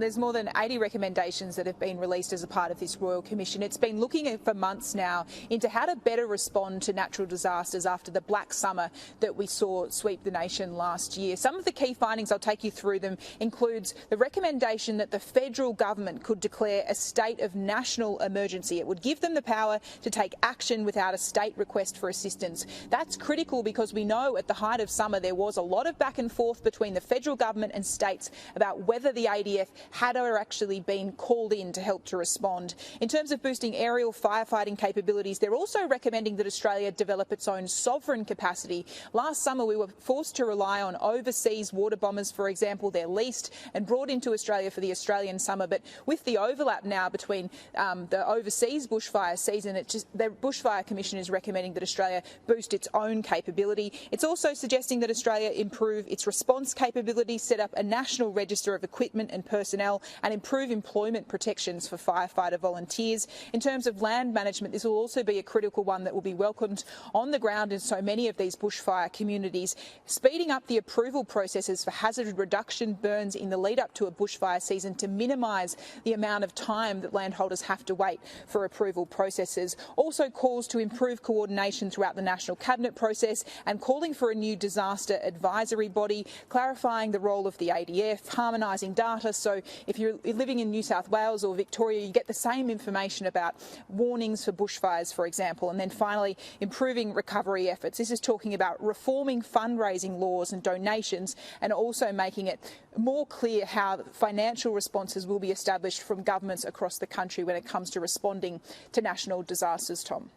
There's more than 80 recommendations that have been released as a part of this Royal Commission. It's been looking for months now into how to better respond to natural disasters after the black summer that we saw sweep the nation last year. Some of the key findings, I'll take you through them, includes the recommendation that the federal government could declare a state of national emergency. It would give them the power to take action without a state request for assistance. That's critical because we know at the height of summer there was a lot of back and forth between the federal government and states about whether the ADF had or actually been called in to help to respond. In terms of boosting aerial firefighting capabilities, they're also recommending that Australia develop its own sovereign capacity. Last summer we were forced to rely on overseas water bombers, for example. They're leased and brought into Australia for the Australian summer, but with the overlap now between the overseas bushfire season, the Bushfire Commission is recommending that Australia boost its own capability. It's also suggesting that Australia improve its response capability, set up a national register of equipment and personnel, and improve employment protections for firefighter volunteers. In terms of land management, this will also be a critical one that will be welcomed on the ground in so many of these bushfire communities. Speeding up the approval processes for hazard reduction burns in the lead up to a bushfire season to minimise the amount of time that landholders have to wait for approval processes. Also calls to improve coordination throughout the National Cabinet process and calling for a new disaster advisory body, clarifying the role of the ADF, harmonising data so if you're living in New South Wales or Victoria, you get the same information about warnings for bushfires, for example. And then finally, improving recovery efforts. This is talking about reforming fundraising laws and donations and also making it more clear how financial responses will be established from governments across the country when it comes to responding to national disasters, Tom.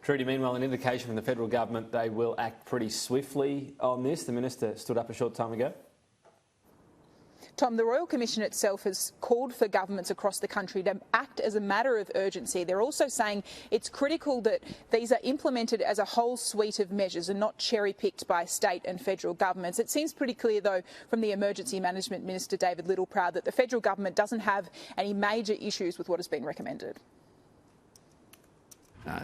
Trudy, meanwhile, an indication from the federal government they will act pretty swiftly on this. The minister stood up a short time ago. Tom, the Royal Commission itself has called for governments across the country to act as a matter of urgency. They're also saying it's critical that these are implemented as a whole suite of measures and not cherry-picked by state and federal governments. It seems pretty clear, though, from the Emergency Management Minister, David Littleproud, that the federal government doesn't have any major issues with what has been recommended.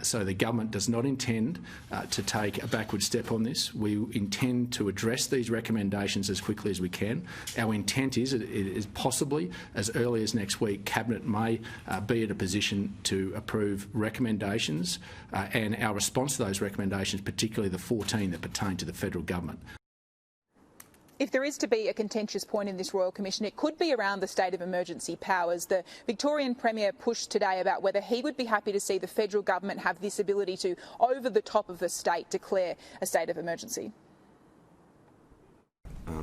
So the government does not intend to take a backward step on this. We intend to address these recommendations as quickly as we can. Our intent is possibly as early as next week, Cabinet may be at a position to approve recommendations and our response to those recommendations, particularly the 14 that pertain to the federal government. If there is to be a contentious point in this Royal Commission, it could be around the state of emergency powers. The Victorian Premier pushed today about whether he would be happy to see the federal government have this ability to, over the top of the state, declare a state of emergency.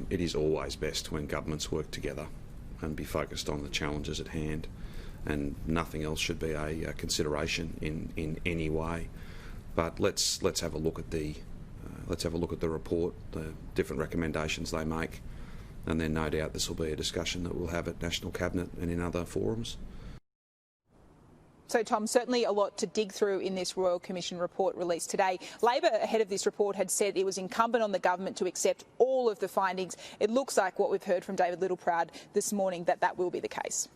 It is always best when governments work together and be focused on the challenges at hand, and nothing else should be a consideration in any way. But let's have a look at the report, the different recommendations they make, and then no doubt this will be a discussion that we'll have at National Cabinet and in other forums. So, Tom, certainly a lot to dig through in this Royal Commission report released today. Labor, ahead of this report, had said it was incumbent on the government to accept all of the findings. It looks like what we've heard from David Littleproud this morning that will be the case.